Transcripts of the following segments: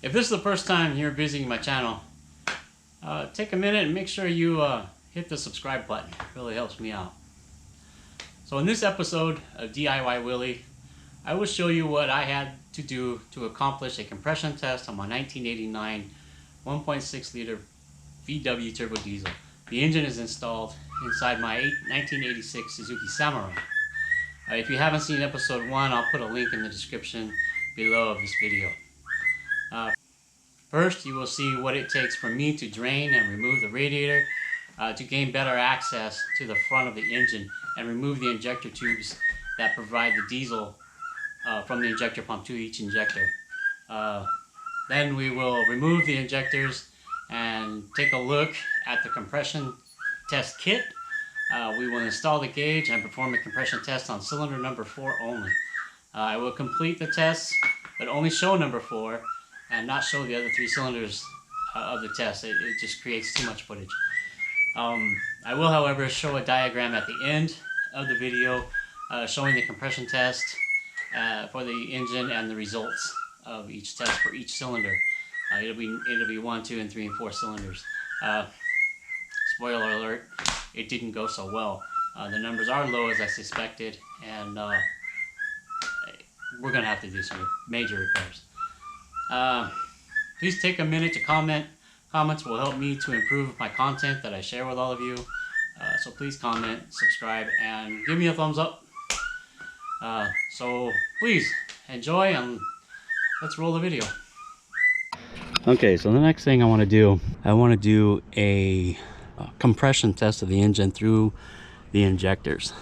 If this is the first time you're visiting my channel, take a minute and make sure you hit the subscribe button. It really helps me out. So in this episode of DIY Willy, I will show you what I had to do to accomplish a compression test on my 1989 1.6 liter VW turbo diesel. The engine is installed inside my 1986 Suzuki Samurai. If you haven't seen episode 1, I'll put a link in the description below of this video. First, you will see what it takes for me to drain and remove the radiator to gain better access to the front of the engine and remove the injector tubes that provide the diesel from the injector pump to each injector. Then we will remove the injectors and take a look at the compression test kit. We will install the gauge and perform a compression test on cylinder number 4 only. I will complete the tests, but only show number 4 and not show the other 3 cylinders of the test. It just creates too much footage. I will, however, show a diagram at the end of the video showing the compression test for the engine and the results of each test for each cylinder. It'll be 1, 2, and 3, and 4 cylinders. Spoiler alert, it didn't go so well. The numbers are low as I suspected, and we're gonna have to do some major repairs. Please take a minute to comment. Comments will help me to improve my content that I share with all of you. So please comment, subscribe, and give me a thumbs up. So please enjoy, and let's roll the video. Okay, so the next thing I want to do a compression test of the engine through the injectors.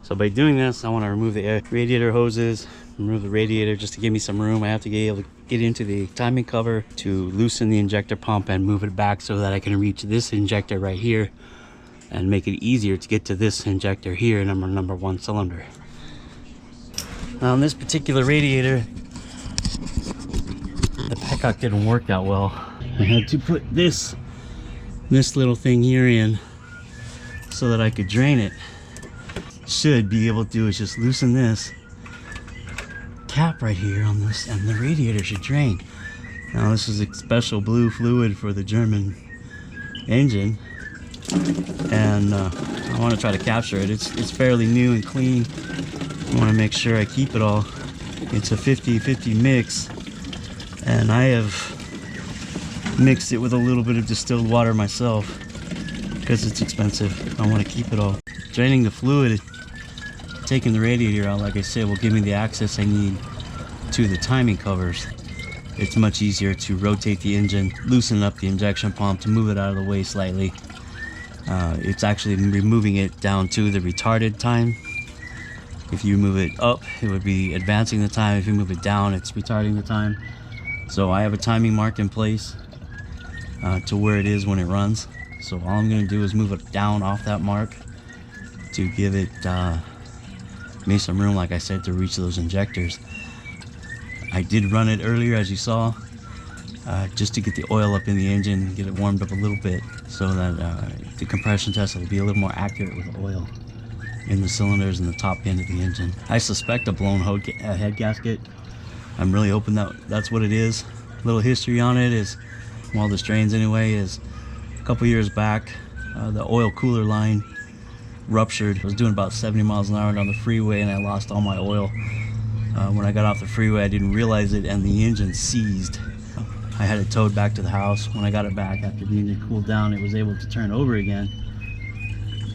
So by doing this, I want to remove the radiator hoses, remove the radiator just to give me some room. I have to be able to get into the timing cover to loosen the injector pump and move it back so that I can reach this injector right here and make it easier to get to this injector here, number 1 cylinder. Now on this particular radiator, the petcock didn't work that well. I had to put this little thing here in so that I could drain it. Should be able to do is just loosen this cap right here on this, and the radiator should drain. Now this is a special blue fluid for the German engine, and I want to try to capture it. It's fairly new and clean. I want to make sure I keep it all. It's a 50-50 mix, and I have mixed it with a little bit of distilled water myself because it's expensive. I want to keep it all. Draining the fluid, taking the radiator out, like I said, will give me the access I need to the timing covers. It's much easier to rotate the engine, loosen up the injection pump to move it out of the way slightly. It's actually removing it down to the retarded time. If you move it up, it would be advancing the time. If you move it down, it's retarding the time. So I have a timing mark in place to where it is when it runs. So all I'm going to do is move it down off that mark to give it me some room, like I said, to reach those injectors. I did run it earlier, as you saw, just to get the oil up in the engine and get it warmed up a little bit so that the compression test will be a little more accurate with the oil in the cylinders and the top end of the engine. I suspect a blown head gasket. I'm really hoping that that's what it is. A little history on it is, well, this drains anyway, is a couple years back, the oil cooler line ruptured. I was doing about 70 miles an hour down the freeway and I lost all my oil. When I got off the freeway, I didn't realize it, and the engine seized. I had it towed back to the house. When I got it back after the engine cooled down, it was able to turn over again,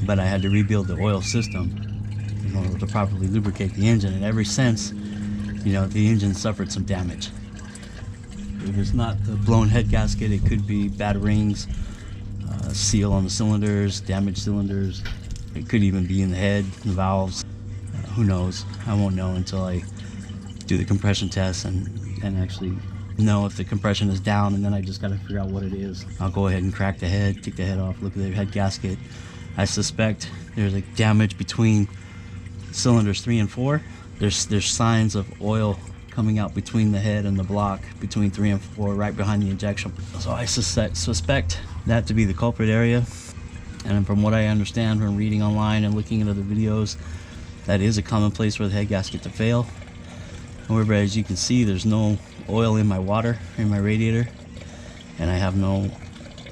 but I had to rebuild the oil system in order to properly lubricate the engine. And ever since, you know, the engine suffered some damage. If it's not the blown head gasket, it could be bad rings, seal on the cylinders, damaged cylinders. It could even be in the head, the valves. Who knows? I won't know until I do the compression test and actually know if the compression is down, and then I just got to figure out what it is. I'll go ahead and crack the head, take the head off, look at the head gasket. I suspect there's a damage between cylinders 3 and 4. There's signs of oil coming out between the head and the block, between 3 and 4, right behind the injection. So I suspect that to be the culprit area. And from what I understand from reading online and looking into the videos, that is a common place for the head gasket to fail. However, as you can see, there's no oil in my water, in my radiator, and I have no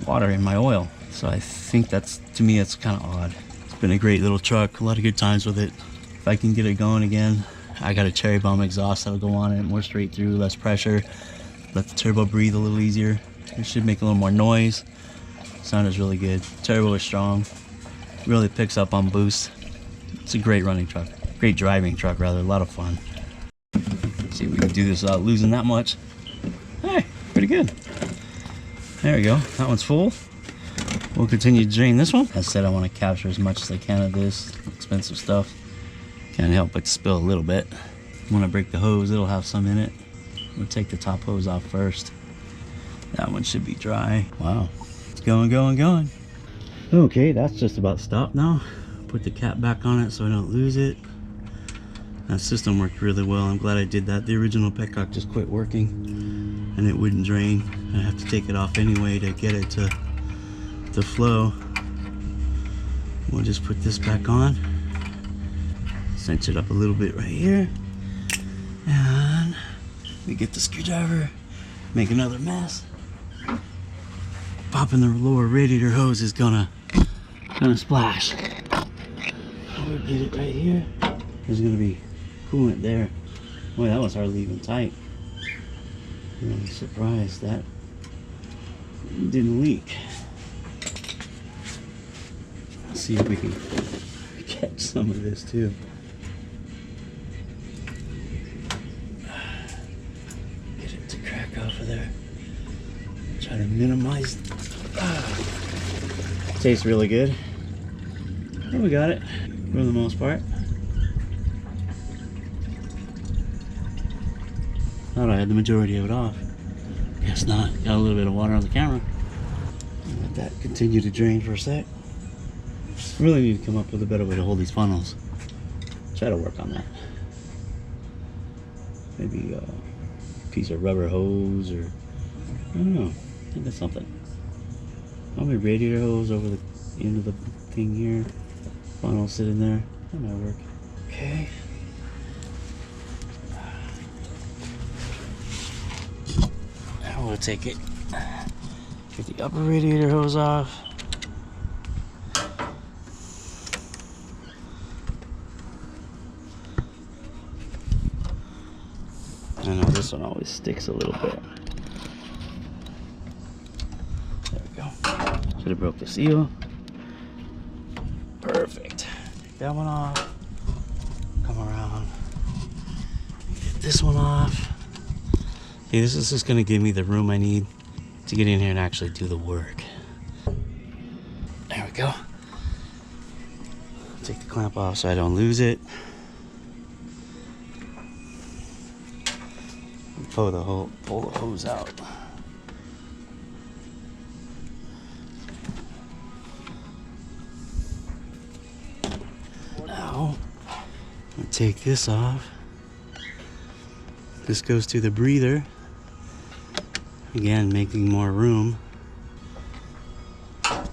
water in my oil. So I think that's, to me, that's kind of odd. It's been a great little truck, a lot of good times with it. If I can get it going again, I got a cherry bomb exhaust that'll go on it, more straight through, less pressure, let the turbo breathe a little easier. It should make a little more noise. Sound is really good. Turbo is strong, really picks up on boost. It's a great running truck, great driving truck rather, a lot of fun. Let's see if we can do this without losing that much. Hey, pretty good. There we go, that one's full. We'll continue to drain this one. As I said, I want to capture as much as I can of this expensive stuff. Can't help but spill a little bit. When I break the hose, it'll have some in it. We'll take the top hose off first. That one should be dry. Wow, it's going, going, going. Okay, that's just about stopped now. Put the cap back on it so I don't lose it. That system worked really well. I'm glad I did that. The original petcock just quit working and it wouldn't drain. I have to take it off anyway to get it to flow. We'll just put this back on. Cinch it up a little bit right here. And we get the screwdriver, make another mess. Popping the lower radiator hose is gonna splash. We'll get it right here. There's gonna be coolant there. Boy, that was hardly even tight. I'm really surprised that didn't leak. Let's see if we can catch some of this too. Get it to crack off of there. Try to minimize. Tastes really good. Oh, we got it for the most part. Thought I had the majority of it off. Guess not. Got a little bit of water on the camera. Let that continue to drain for a sec. Really need to come up with a better way to hold these funnels. Try to work on that. Maybe a piece of rubber hose, or I don't know. I think that's something. Probably radiator hose over the end of the thing here. Funnel sitting there. That might work. Okay. Now we'll take it. Get the upper radiator hose off. I know this one always sticks a little bit. There we go. Should have broke the seal. Perfect. Take that one off. Come around. Get this one off. Okay, this is just gonna give me the room I need to get in here and actually do the work. There we go. Take the clamp off so I don't lose it. Pull the hose out. Now, I'll take this off. This goes to the breather. Again, making more room. Oh,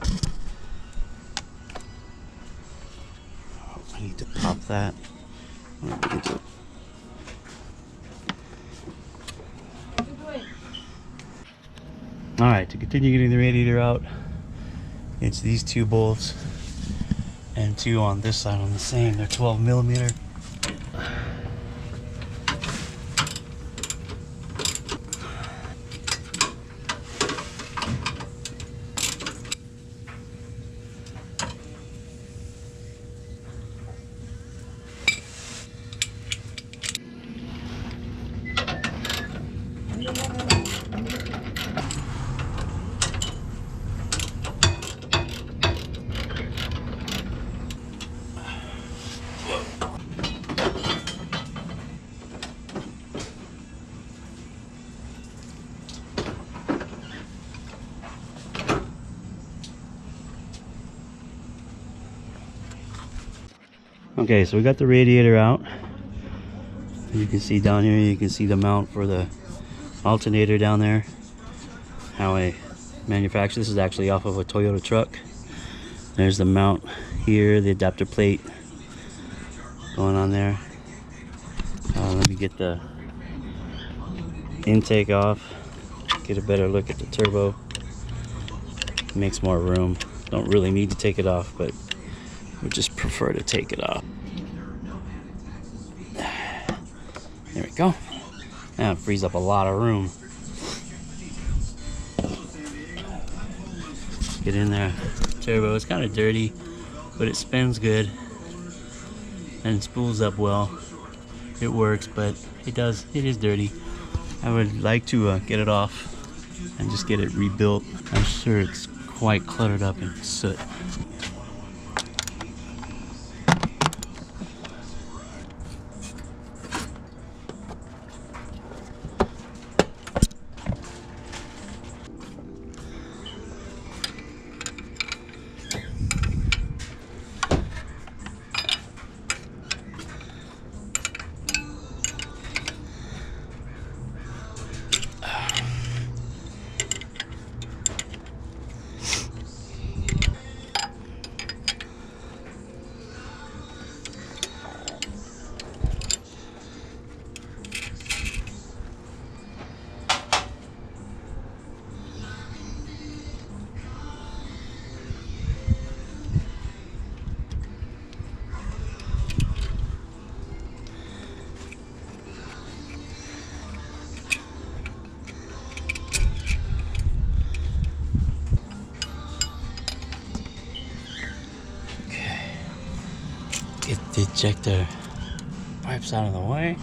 I need to pop that. What do we do? Alright, to continue getting the radiator out, it's these two bolts and two on this side on the same. They're 12mm. Okay, so we got the radiator out. You can see down here, you can see the mount for the alternator down there. How I manufacture this is actually off of a Toyota truck. There's the mount here, the adapter plate going on there. Let me get the intake off, get a better look at the turbo. Makes more room. Don't really need to take it off, but we just prefer to take it off. There we go. Now it frees up a lot of room. Get in there. Turbo is kind of dirty, but it spins good and spools up well. It works, but it is dirty. I would like to get it off and just get it rebuilt. I'm sure it's quite cluttered up in soot. Get the ejector pipes out of the way.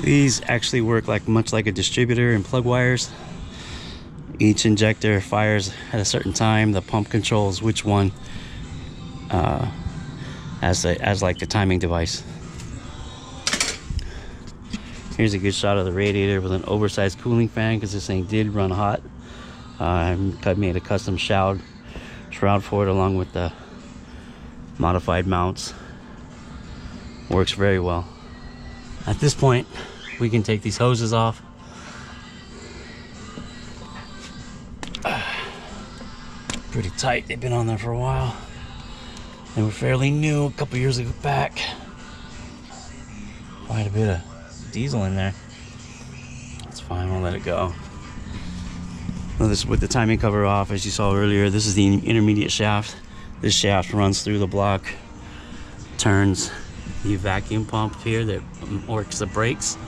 These actually work much like a distributor and plug wires. Each injector fires at a certain time. The pump controls which one as like the timing device. Here's a good shot of the radiator with an oversized cooling fan because this thing did run hot. I made a custom shroud for it along with the modified mounts. Works very well. At this point, we can take these hoses off. Pretty tight, they've been on there for a while. They were fairly new a couple years back. Quite a bit of diesel in there. That's fine, we'll let it go. Well, this with the timing cover off, as you saw earlier, this is the intermediate shaft. This shaft runs through the block, turns the vacuum pump here that works the brakes,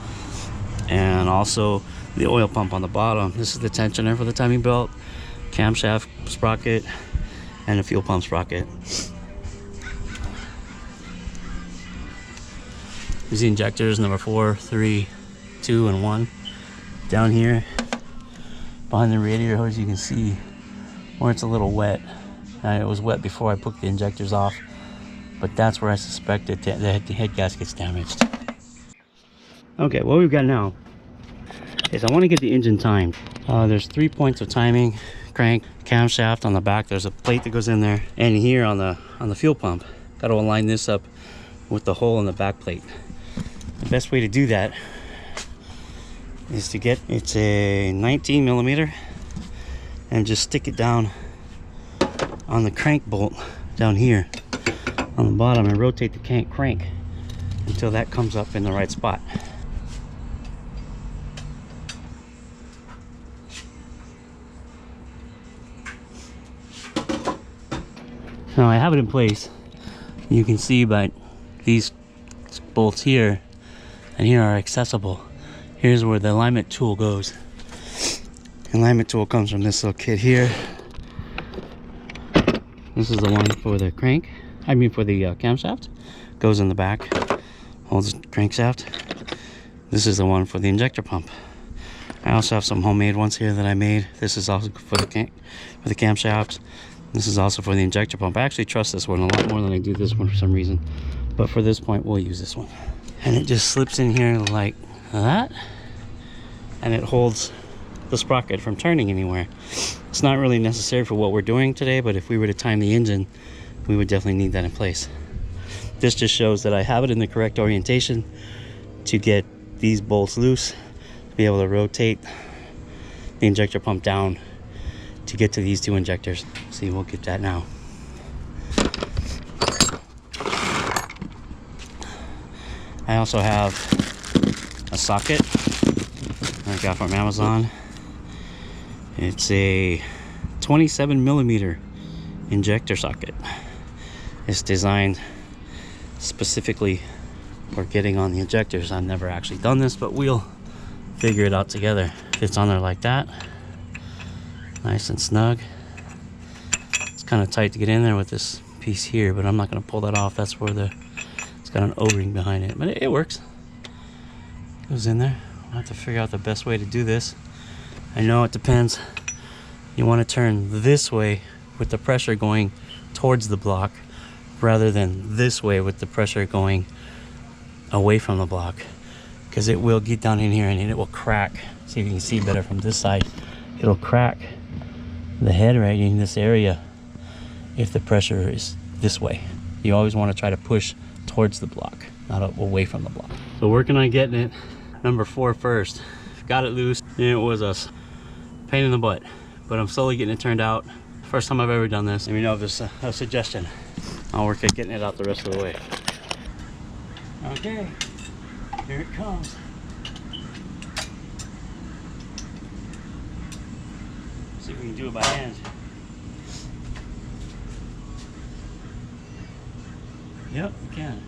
and also the oil pump on the bottom. This is the tensioner for the timing belt, camshaft sprocket, and the fuel pump sprocket. These are the injectors, number 4, 3, 2, and 1. Down here, behind the radiator hose, you can see where it's a little wet. It was wet before I took the injectors off, but that's where I suspected the head gasket's damaged. Okay, what we've got now is I want to get the engine timed. There's 3 points of timing: crank, camshaft on the back. There's a plate that goes in there, and here on the fuel pump. Got to align this up with the hole in the back plate. The best way to do that is to get, it's a 19 millimeter, and just stick it down on the crank bolt down here on the bottom and rotate the crank until that comes up in the right spot. Now I have it in place. You can see by these bolts here and here are accessible. Here's where the alignment tool goes. The alignment tool comes from this little kit here. This is the one for the crank. I mean for the camshaft. Goes in the back, holds the crankshaft. This is the one for the injector pump. I also have some homemade ones here that I made. This is also for the camshaft. This is also for the injector pump. I actually trust this one a lot more than I do this one for some reason. But for this point, we'll use this one. And it just slips in here like that. And it holds the sprocket from turning anywhere. It's not really necessary for what we're doing today, but if we were to time the engine, we would definitely need that in place. This just shows that I have it in the correct orientation to get these bolts loose, to be able to rotate the injector pump down to get to these 2 injectors. See, we'll get that now. I also have a socket I got from Amazon. It's a 27mm injector socket. It's designed specifically for getting on the injectors. I've never actually done this, but we'll figure it out together. Fits on there like that, nice and snug. It's kind of tight to get in there with this piece here, but I'm not going to pull that off. That's where it's got an O-ring behind it, but it works. Goes in there. I'll have to figure out the best way to do this. I know it depends. You want to turn this way with the pressure going towards the block rather than this way with the pressure going away from the block, because it will get down in here and it will crack. See if you can see better from this side. It'll crack the head right in this area if the pressure is this way. You always want to try to push towards the block, not away from the block. So working on getting it number 4 first. Got it loose and it was a pain in the butt, but I'm slowly getting it turned out. First time I've ever done this. Let me know if there's a suggestion. I'll work at getting it out the rest of the way. Okay, here it comes. See if we can do it by hand. Yep, we can.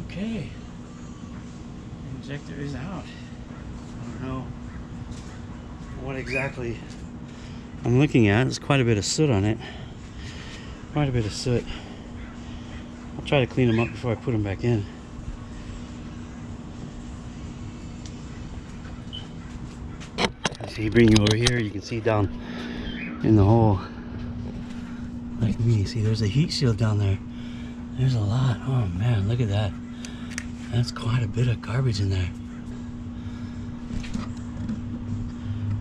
Okay. Injector is out. I don't know what exactly I'm looking at. There's quite a bit of soot on it. Quite a bit of soot. I'll try to clean them up before I put them back in. See, bring you over here, you can see down in the hole, like me. See, there's a heat shield down there. There's a lot. Oh man, look at that. That's quite a bit of garbage in there.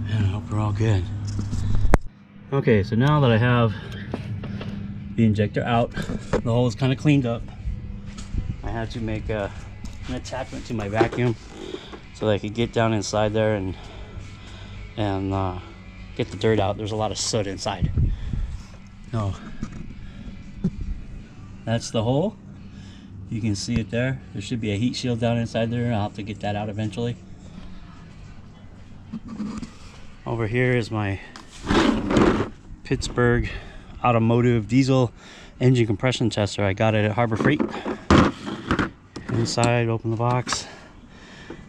Man, I hope we're all good. Okay, so now that I have the injector out, the hole is kind of cleaned up. I had to make an attachment to my vacuum so that I could get down inside there and get the dirt out. There's a lot of soot inside. No, that's the hole. You can see it there. There should be a heat shield down inside there. I'll have to get that out eventually. Over here is my Pittsburgh automotive diesel engine compression tester. I got it at Harbor Freight. Inside, open the box.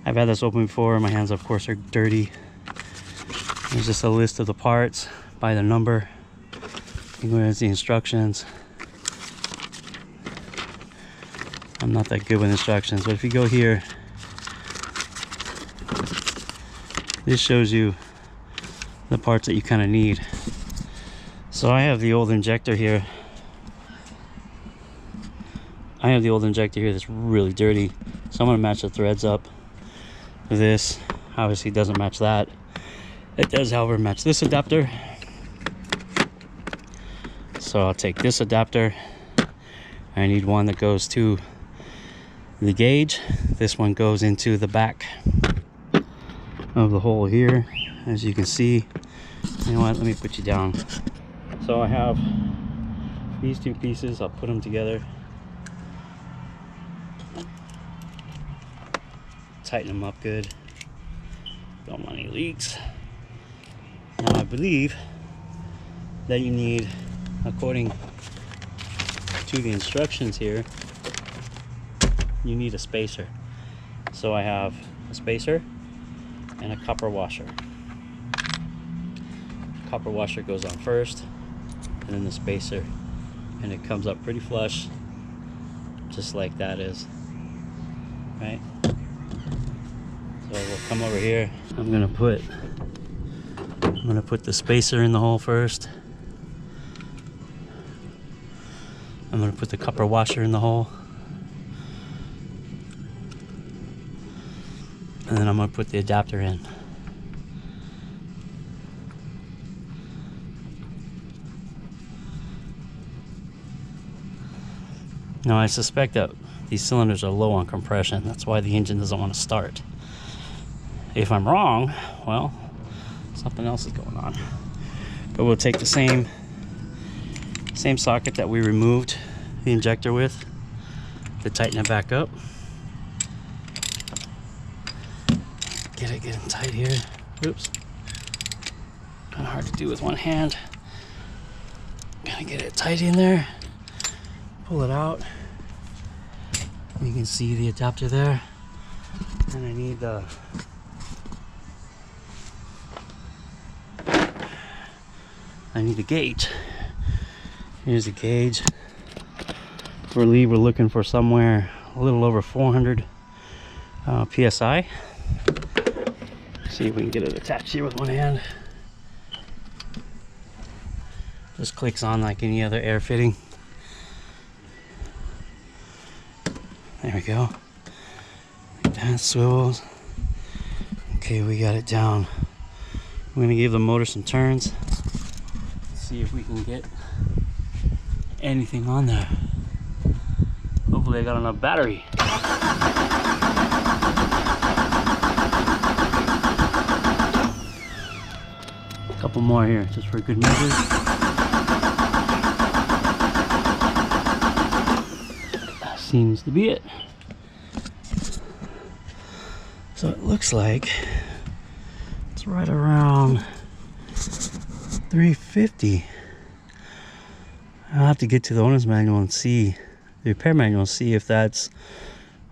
I've had this open before. My hands, of course, are dirty. There's just a list of the parts by the number. Here's the instructions. I'm not that good with instructions, but if you go here, this shows you the parts that you kind of need. So I have the old injector here. That's really dirty. So I'm gonna match the threads up. This obviously doesn't match that. It does, however, match this adapter. So I'll take this adapter. I need one that goes to the gauge. This one goes into the back of the hole here, as you can see. You know what, let me put you down. So I have these two pieces. I'll put them together, tighten them up good, don't want any leaks. Now I believe that you need, according to the instructions here, you need a spacer. So I have a spacer and a copper washer. Copper washer goes on first, and then the spacer, and it comes up pretty flush, just like that is, right? So we'll come over here. I'm gonna put the spacer in the hole first. I'm gonna put the copper washer in the hole, and then I'm gonna put the adapter in. Now I suspect that these cylinders are low on compression. That's why the engine doesn't want to start. If I'm wrong, well, something else is going on. But we'll take the same socket that we removed the injector with. to tighten it back up. Get it getting tight here. Oops. Kind of hard to do with one hand. Gotta get it tight in there. Pull it out. You can see the adapter there. And I need the gauge. Here's the gauge. For Lee, we're looking for somewhere a little over 400 psi. See if we can get it attached here with one hand. Just clicks on like any other air fitting. There we go. That swivels. Okay, we got it down. I'm gonna give the motor some turns. See if we can get anything on there. Hopefully I got enough battery. A couple more here, just for good measure. That seems to be it. So it looks like it's right around 350. I'll have to get to the owner's manual and see, the repair manual, and see if that's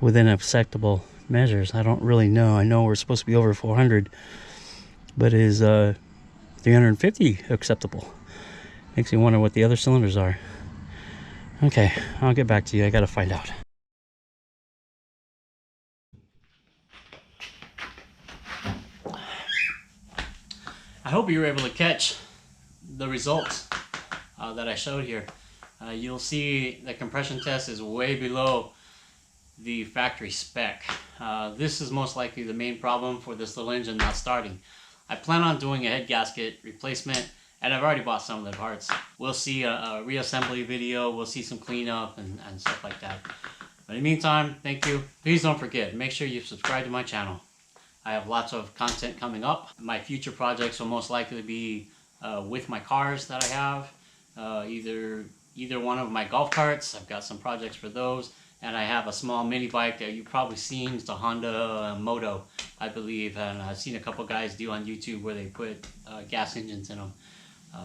within acceptable measures. I don't really know. I know we're supposed to be over 400, but is 350 acceptable? Makes me wonder what the other cylinders are. Okay, I'll get back to you. I gotta find out. I hope you were able to catch the results that I showed here. You'll see the compression test is way below the factory spec. This is most likely the main problem for this little engine not starting. I plan on doing a head gasket replacement, and I've already bought some of the parts. We'll see a reassembly video, we'll see some cleanup and stuff like that. But in the meantime, thank you. Please don't forget, make sure you subscribe to my channel. I have lots of content coming up. My future projects will most likely be with my cars that I have. Either one of my golf carts. I've got some projects for those. And I have a small mini bike that you've probably seen. It's the Honda Moto, I believe. And I've seen a couple guys do on YouTube where they put gas engines in them.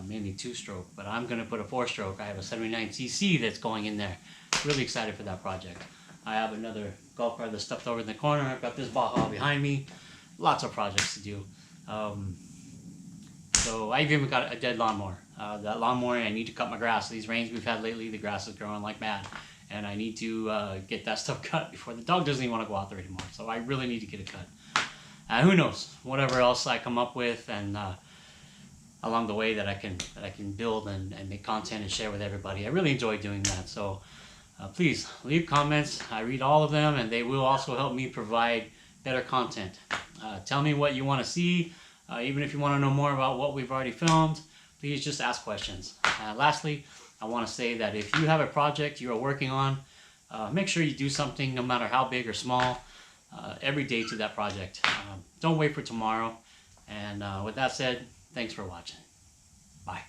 Mainly 2-stroke, but I'm going to put a 4-stroke. I have a 79cc that's going in there. Really excited for that project. I have another golf cart that's stuffed over in the corner. I've got this Baja behind me. Lots of projects to do. So I've even got a dead lawnmower. That lawnmower, I need to cut my grass. These rains we've had lately, the grass is growing like mad. And I need to get that stuff cut before the dog doesn't even want to go out there anymore. So I really need to get it cut. Who knows? Whatever else I come up with, and along the way that I can build and make content and share with everybody. I really enjoy doing that. So please leave comments. I read all of them, and they will also help me provide better content. Tell me what you want to see. Even if you want to know more about what we've already filmed, please just ask questions. Lastly, I want to say that if you have a project you are working on, make sure you do something, no matter how big or small, every day to that project. Don't wait for tomorrow. And with that said, thanks for watching. Bye.